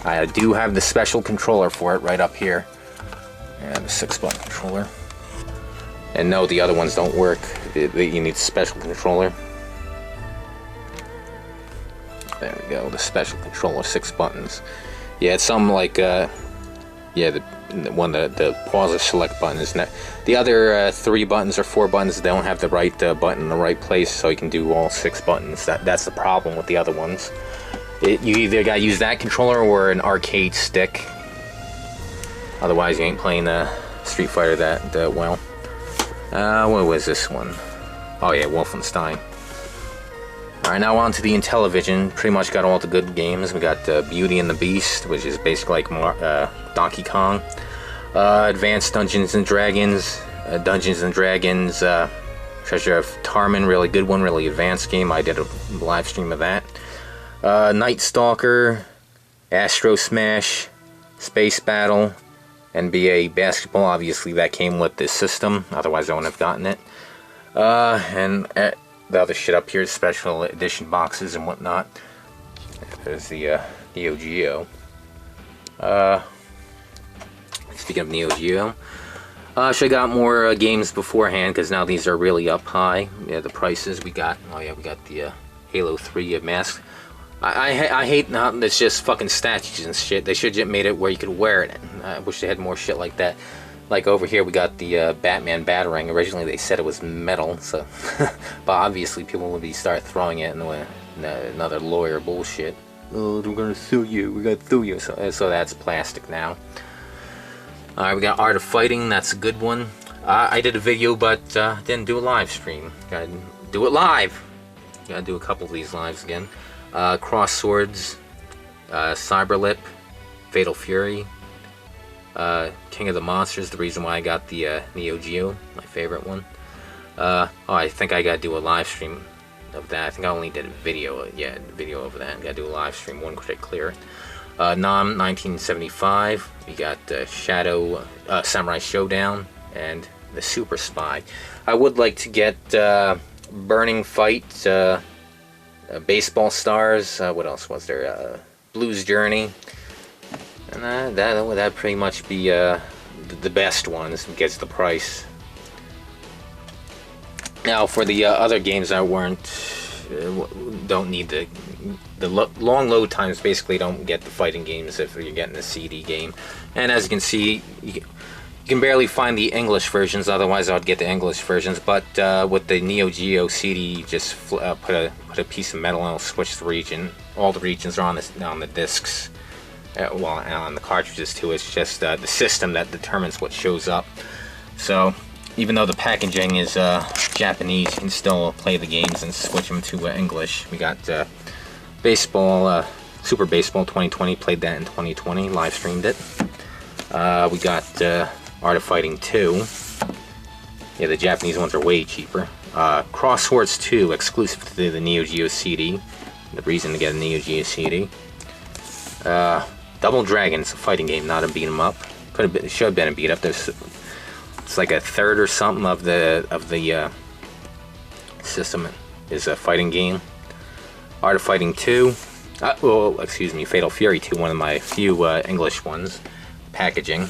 I do have the special controller for it right up here. And the 6-button controller. And no, the other ones don't work. You need a special controller. There we go, the special controller, 6 buttons. Yeah, it's something like, yeah, the pause or select button is not. The other 3 buttons or 4 buttons don't have the right button in the right place, so you can do all 6 buttons. That's the problem with the other ones. You either gotta use that controller or an arcade stick. Otherwise, you ain't playing Street Fighter that well. What was this one? Oh yeah, Wolfenstein. Alright, now on to the Intellivision. Pretty much got all the good games. We got Beauty and the Beast, which is basically like Donkey Kong. Advanced Dungeons and Dragons. Treasure of Tarman, really good one, really advanced game. I did a live stream of that. Night Stalker, Astro Smash, Space Battle, NBA Basketball. Obviously that came with this system, otherwise I wouldn't have gotten it. And the other shit up here, special edition boxes and whatnot. There's the Neo Geo. Speaking of Neo Geo, should have got more games beforehand, because now these are really up high. Yeah, the prices we got. Oh yeah, we got the Halo 3 mask. I hate how it's just fucking statues and shit. They should have made it where you could wear it. I wish they had more shit like that. Like over here we got the Batman Batarang. Originally they said it was metal, so but obviously people would start throwing it into another lawyer bullshit. Oh, we're gonna sue you. We're gonna sue you. So that's plastic now. Alright, we got Art of Fighting. That's a good one. I did a video, but didn't do a live stream. Gotta do it live. Gotta do a couple of these lives again. Cross Swords, Cyberlip, Fatal Fury, King of the Monsters, the reason why I got the Neo Geo, my favorite one. Oh, I think I gotta do a live stream of that. I think I only did a video, video of that. I gotta do a live stream, one quick clear. Nam 1975, we got Samurai Showdown, and the Super Spy. I would like to get Burning Fight, Baseball Stars, what else was there? Blues Journey, and that'd pretty much be the best ones, gets the price. Now for the other games that don't need the long load times, basically don't get the fighting games if you're getting the CD game. And as you can see, you can barely find the English versions, otherwise I would get the English versions. But with the Neo Geo CD, you just put a piece of metal and it'll switch the region. All the regions are on the discs, well, on the cartridges too. It's just the system that determines what shows up. So even though the packaging is Japanese, you can still play the games and switch them to English. We got Baseball, Super Baseball 2020, played that in 2020, live streamed it. We got Art of Fighting 2. Yeah, the Japanese ones are way cheaper. Cross Swords 2, exclusive to the Neo Geo CD. The reason to get a Neo Geo CD. Double Dragons, a fighting game, not a beat 'em up. Should have been a beat up. It's like a third or something of the system is a fighting game. Art of Fighting 2. Oh, excuse me, Fatal Fury 2, one of my few English ones. Packaging.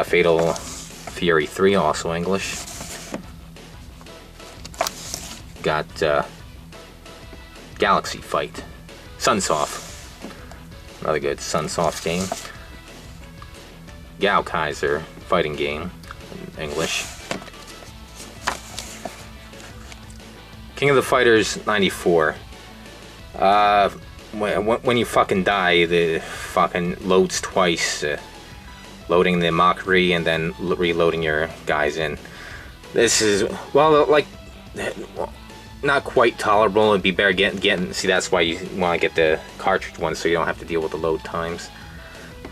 Fatal Fury 3, also English. Got Galaxy Fight. Sunsoft. Another good Sunsoft game. Gao Kaiser, fighting game, in English. King of the Fighters 94. When you fucking die, the fucking loads twice. Loading the Mockery and then reloading your guys in. This is, well, like, not quite tolerable. It'd be better getting. See, that's why you want to get the cartridge one, so you don't have to deal with the load times.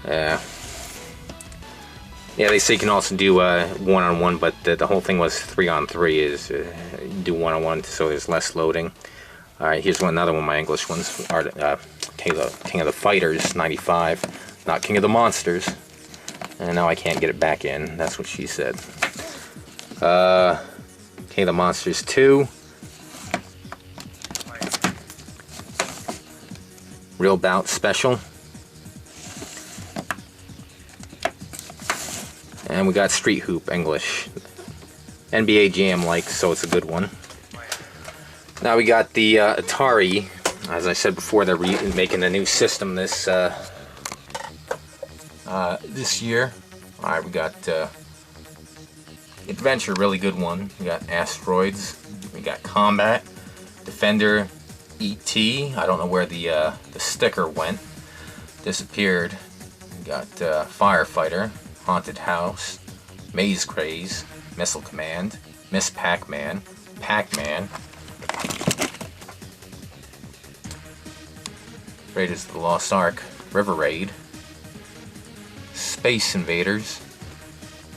Yeah, they say you can also do one-on-one, but the whole thing was 3-on-3 is do one-on-one, so there's less loading. All right, here's another one of my English ones. King of the Fighters '95, not King of the Monsters. And now I can't get it back in. That's what she said. King of the Monsters 2. Real Bout Special. And we got Street Hoop English. NBA Jam like, so it's a good one. Now we got the Atari. As I said before, they're making a new system this year. Alright, we got Adventure, really good one. We got Asteroids. We got Combat. Defender. E.T. I don't know where the sticker went. Disappeared. We got Firefighter. Haunted House. Maze Craze. Missile Command. Miss Pac-Man. Pac-Man. Raiders of the Lost Ark. River Raid. Space Invaders.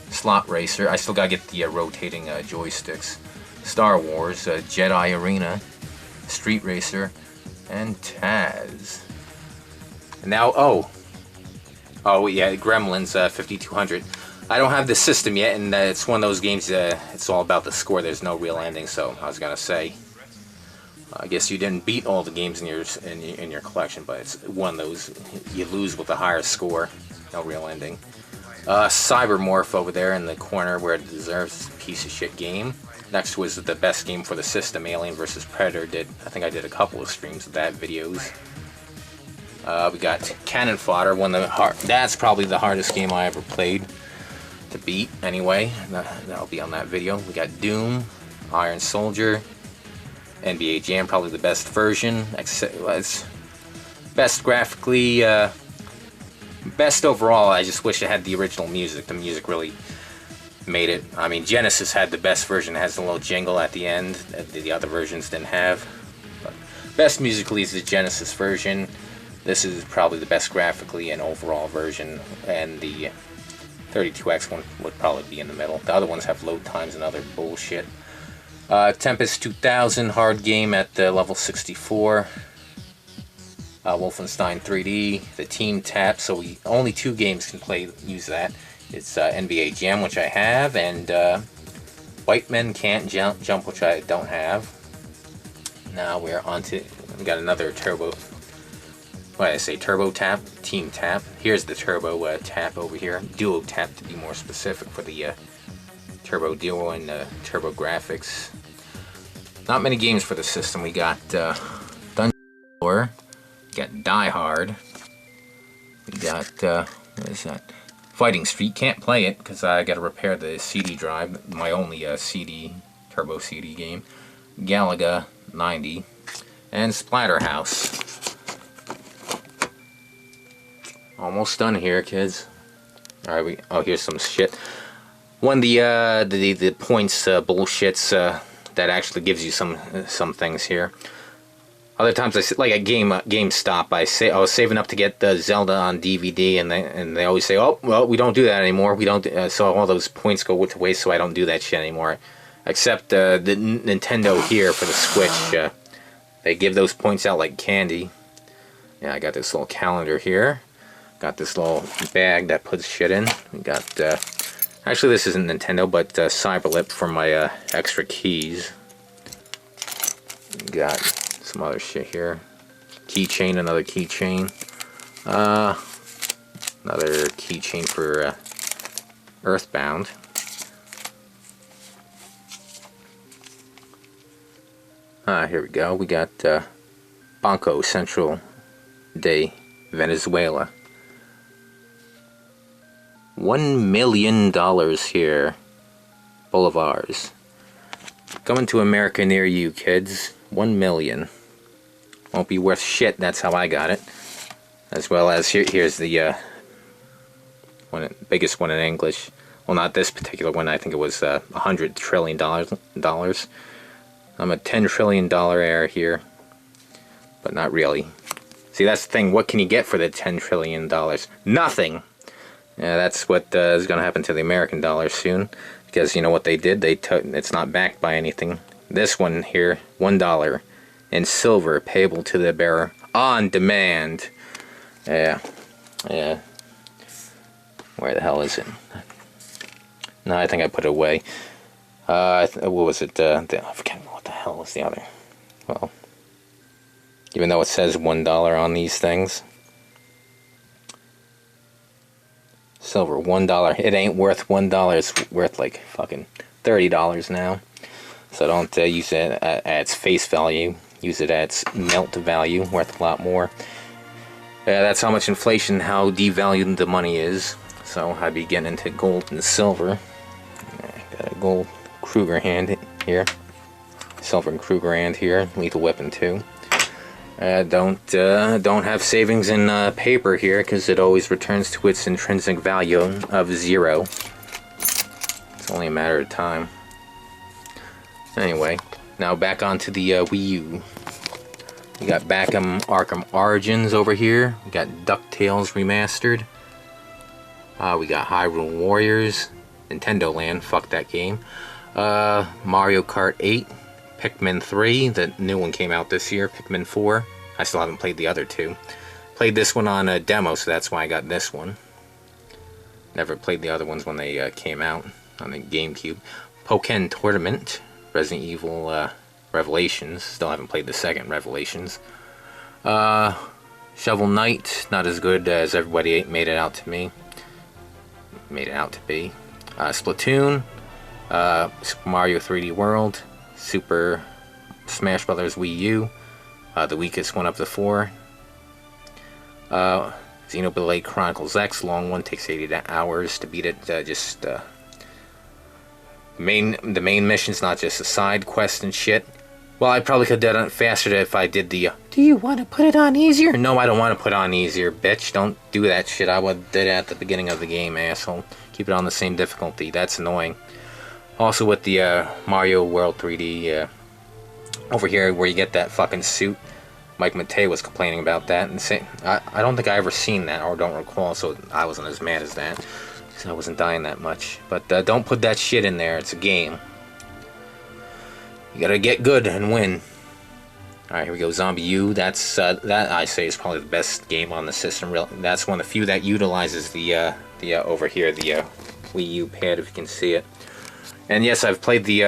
Slot Racer. I still gotta get the rotating joysticks. Star Wars. Jedi Arena. Street Racer. And Taz. And now, oh yeah, Gremlins 5200. I don't have the system yet, and it's one of those games it's all about the score. There's no real ending, so I was gonna say, I guess you didn't beat all the games in your collection, but it's one of those you lose with the higher score. No real ending. Cybermorph over there in the corner where it deserves. Piece of shit game. Next was the best game for the system, Alien vs Predator. I think I did a couple of streams of that videos. We got Cannon Fodder, that's probably the hardest game I ever played to beat. Anyway, that'll be on that video. We got Doom, Iron Soldier, NBA Jam, probably the best version. It's best graphically, best overall. I just wish it had the original music. The music really made it. I mean, Genesis had the best version. It has a little jingle at the end that the other versions didn't have. But best musically is the Genesis version. This is probably the best graphically and overall version, and the 32X one would probably be in the middle. The other ones have load times and other bullshit. Tempest 2000 hard game at level 64. Wolfenstein 3D, the Team Tap, so only 2 games can use that. It's NBA Jam, which I have, and White Men Can't Jump, which I don't have. Now we got another Turbo. What did I say? Turbo Tap, Team Tap. Here's the Turbo Tap over here. Duo Tap to be more specific for the Turbo Duo and Turbografx. Not many games for the system. We got Dungeon Lore. We got Die Hard. We got what is that? Fighting Street. Can't play it because I got to repair the CD drive. My only CD, Turbo CD game. Galaga 90 and Splatterhouse. Almost done here, kids. All right, here's some shit. One the points bullshits that actually gives you some things here. Other times I like at GameStop, I was saving up to get the Zelda on DVD, and they always say, oh well, we don't do that anymore. We don't. So all those points go to waste. So I don't do that shit anymore. Except the Nintendo here for the Switch, they give those points out like candy. Yeah, I got this little calendar here. Got this little bag that puts shit in. We got actually this isn't Nintendo, but Cyberlip for my extra keys. We got some other shit here. Keychain, another keychain. Another keychain for Earthbound. Here we go. We got Banco Central de Venezuela. $1 million here. Bolivars. Coming to America near you, kids. 1 million. Won't be worth shit, that's how I got it. As well as here's the biggest one in English. Well, not this particular one, I think it was $100 trillion. I'm a $10 trillion heir here, but not really. See, that's the thing. What can you get for the $10 trillion? Nothing. Yeah, that's what is going to happen to the American dollar soon, because you know what they did? It's not backed by anything. This one here, $1 in silver, payable to the bearer on demand. Yeah. Where the hell is it? No, I think I put it away. What was it? I forget what the hell was the other. Well, even though it says $1 on these things, silver $1. It ain't worth $1. It's worth like fucking $30 now. So don't use it at its face value. Use it at its melt value, worth a lot more. That's how much inflation, how devalued the money is. So I'd be getting into gold and silver. Got a gold Kruger hand here, silver and Kruger hand here, lethal weapon too. Don't have savings in paper here, because it always returns to its intrinsic value of 0. It's only a matter of time. Anyway, now back onto the Wii U. We got Arkham Origins over here. We got DuckTales Remastered. We got Hyrule Warriors, Nintendo Land, fuck that game. Mario Kart 8, Pikmin 3, the new one came out this year, Pikmin 4. I still haven't played the other two. Played this one on a demo, so that's why I got this one. Never played the other ones when they came out on the Gamecube. Pokken Tournament, Resident Evil Revelations. Still haven't played the second Revelations. Shovel Knight, not as good as everybody made it out to be. Splatoon, Super Mario 3D World, Super Smash Bros. Wii U, the weakest one of the 4. Xenoblade Chronicles X, long one, takes 80 hours to beat it. The main mission's not just a side quest and shit. Well, I probably could have done it faster if I did the, do you want to put it on easier? No, I don't want to put it on easier, bitch. Don't do that shit. I would have did it at the beginning of the game, asshole. Keep it on the same difficulty. That's annoying. Also with the Mario World 3D over here, where you get that fucking suit. Mike Matei was complaining about that, and I don't think I ever seen that, or don't recall, so I wasn't as mad as that. Because I wasn't dying that much. But don't put that shit in there. It's a game. You gotta get good and win. Alright, here we go. Zombie U. That I say is probably the best game on the system. That's one of the few that utilizes the over here, the Wii U pad, if you can see it. And yes, I've played the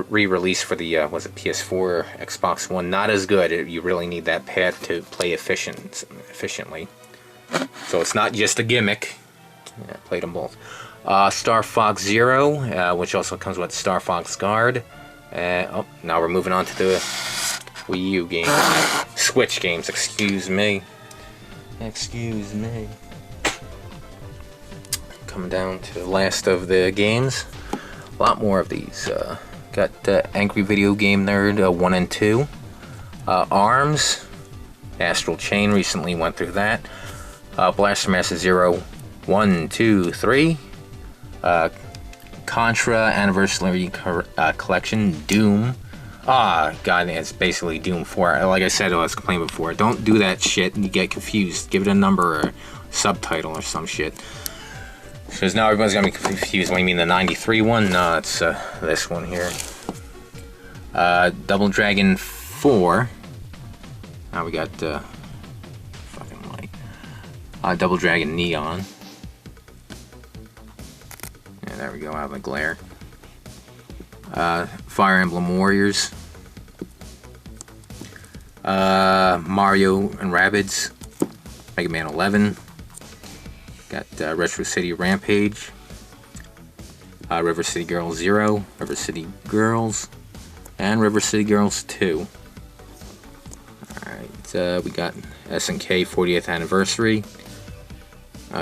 re-release for the was it PS4 or Xbox One. Not as good. You really need that pad to play efficiently. So it's not just a gimmick. Yeah, I played them both. Star Fox Zero, which also comes with Star Fox Guard. Oh, now we're moving on to the Wii U games. Switch games, excuse me. Coming down to the last of the games. A lot more of these. Got Angry Video Game Nerd 1 and 2. ARMS. Astral Chain, recently went through that. Blaster Master Zero 1, 2, 3. Contra Anniversary Collection, Doom. God, it's basically Doom 4. Like I said, I was complaining before. Don't do that shit and you get confused. Give it a number or subtitle or some shit. Because now everyone's gonna be confused. What do you mean, the 93 one? No, it's this one here. Double Dragon 4. Now we got fucking light. Double Dragon Neon. Yeah, there we go, out of the glare. Fire Emblem Warriors. Mario and Rabbids. Mega Man 11. Got Retro City Rampage. River City Girls 0. River City Girls. And River City Girls 2. Alright, we got SNK 40th Anniversary.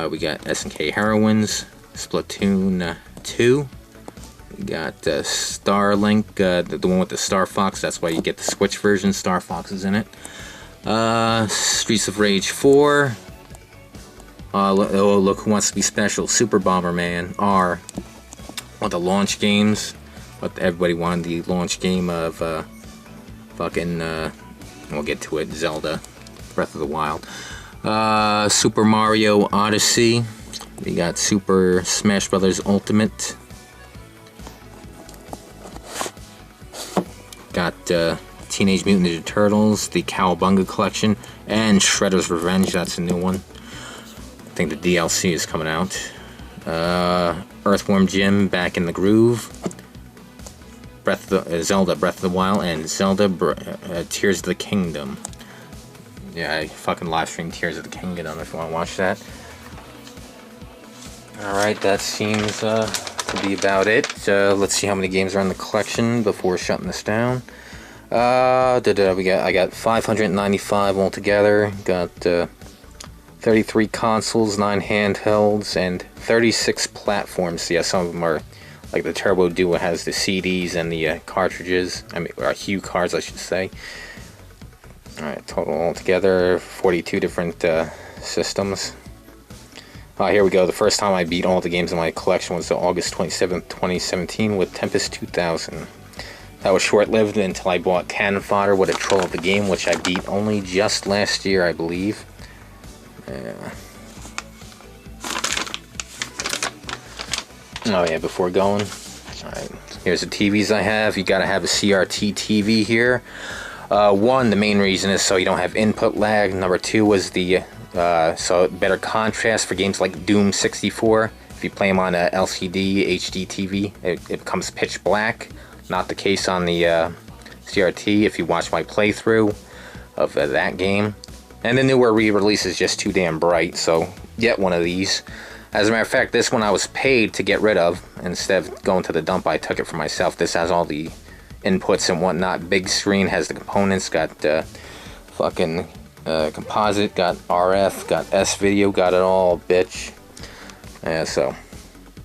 We got SNK Heroines. Splatoon 2. We got Starlink, the one with the Star Fox. That's why you get the Switch version. Star Fox is in it. Streets of Rage 4. Oh, look who wants to be special. Super Bomberman R. One of the launch games. But everybody wanted the launch game of Fucking, we'll get to it, Zelda, Breath of the Wild. Super Mario Odyssey. We got Super Smash Bros. Ultimate. Got Teenage Mutant Ninja Turtles, the Cowabunga Collection, and Shredder's Revenge. That's a new one. I think the DLC is coming out. Earthworm Jim, Back in the Groove. Zelda Breath of the Wild, and Zelda Tears of the Kingdom. Yeah, I fucking live streamed Tears of the Kingdom if you want to watch that. Alright, that seems to be about it. Let's see how many games are in the collection before shutting this down. I got 595 altogether. Got 33 consoles, 9 handhelds, and 36 platforms. Yeah, some of them are like the Turbo Duo has the CDs and the cartridges. I mean, or Hue cards, I should say. Alright, total altogether 42 different systems. Here we go. The first time I beat all the games in my collection was August 27th, 2017 with Tempest 2000. That was short-lived until I bought Cannon Fodder with a Troll of the Game, which I beat only just last year, I believe. Oh yeah, before going. Alright, here's the TVs I have. You gotta have a CRT TV here. One, the main reason is so you don't have input lag. Number two was the so better contrast for games like Doom 64. If you play them on a LCD HD TV, it becomes pitch black. Not the case on the CRT if you watch my playthrough of that game. And the newer re-release is just too damn bright, so get one of these. As a matter of fact, this one I was paid to get rid of. Instead of going to the dump, I took it for myself. This has all the inputs and whatnot. Big screen, has the components, got fucking composite, got RF, got S-video, got it all, bitch. Yeah, so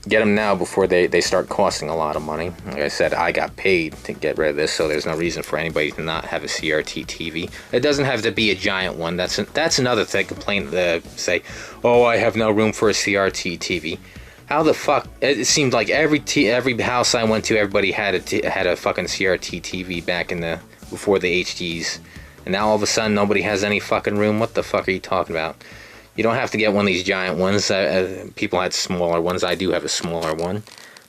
get them now before they start costing a lot of money. Like I said, I got paid to get rid of this, so there's no reason for anybody to not have a CRT TV. It doesn't have to be a giant one. That's another thing. Complaint say, oh, I have no room for a CRT TV. How the fuck? It seemed like every house I went to, everybody had a fucking CRT TV back in before the HDs, and now all of a sudden nobody has any fucking room. What the fuck are you talking about? You don't have to get one of these giant ones. People had smaller ones. I do have a smaller one.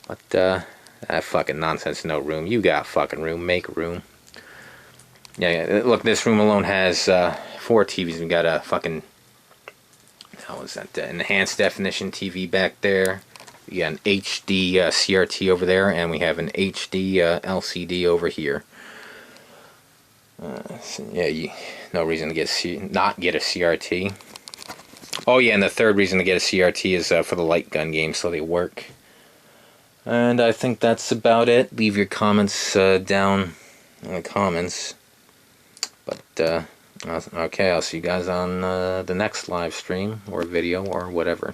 But, that fucking nonsense, no room. You got fucking room. Make room. Yeah, look, this room alone has 4 TVs. We got a fucking, how was that, enhanced definition TV back there. We got an HD CRT over there, and we have an HD LCD over here. So yeah, no reason to not get a CRT. Oh yeah, and the third reason to get a CRT is for the light gun games, so they work. And I think that's about it. Leave your comments down in the comments. But, okay, I'll see you guys on the next live stream, or video, or whatever.